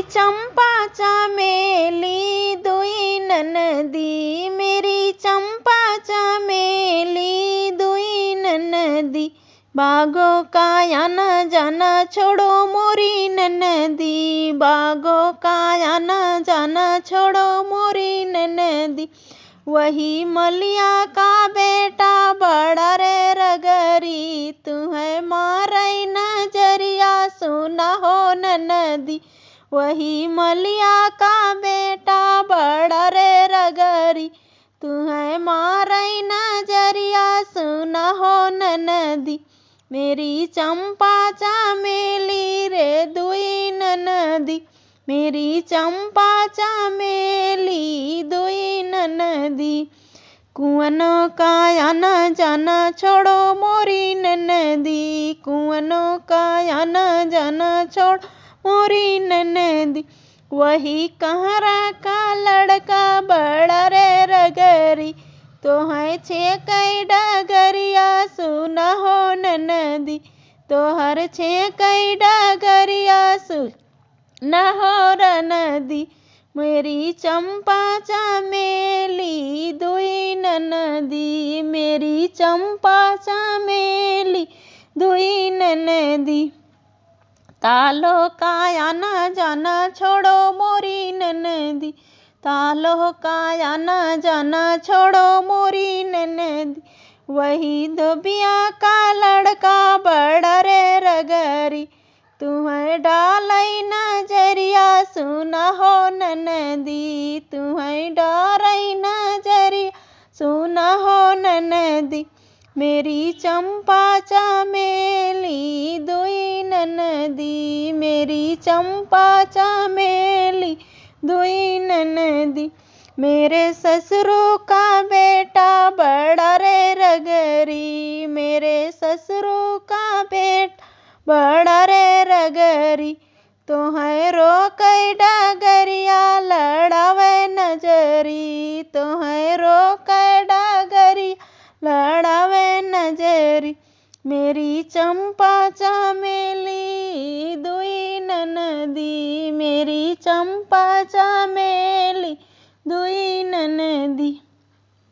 चंपा चमेली दुई ननदी, मेरी चंपा चमेली दुई ननदी। बागो का आना जाना छोड़ो मोरी ननदी, बागो का आना जाना छोड़ो मोरी ननदी। वही मलिया का बेटा बड़ा रे रगरी, तुम्हें मारे नजरिया सुना हो ननदी। वही मलिया का बेटा बड़ा रे रगरी, तुम्हें मारे नजरिया सुना हो ननदी। मेरी चंपा चमेली रे दुई ननदी, मेरी चंपा चमेली दुई ननदी। कुआनों का आना जाना छोड़ो मोरी ननदी, कुआनों का आना जाना छोड़ मोरी ननदी। वही कहरा का लड़का बड़ा रे रगरी, तो है छे कई डगरिया सुना हो ननदी। तो हर छे कई डगरिया सुना हो ननदी। मेरी चंपा चमेली दुई ननदी, मेरी चंपा चमेली दुई ननदी। तालो का आना जाना छोड़ो मोरी ननदी, तालो का आना जाना छोड़ो मोरी ननदी। वही धोबिया का लड़का बड़ा रे रगरी, तुम्हें डालई नजरिया सुना हो ननदी, तुम्हें डालई नजरिया सुना हो ननदी। मेरी चंपा चमेली दुई ननदी, मेरी चंपा चमेली दुई ननदी। मेरे ससुरों का बेटा बड़ा रे रगरी, मेरे ससुरों का बेटा बड़ा रे रगरी, तो है रोकई डगरिया लड़ावे नजरी, तो है रोकई डगरिया लड़ावे नजरी। मेरी चंपा चमेली दुई ननदी, मेरी चंपा चमेली दुई ननदी।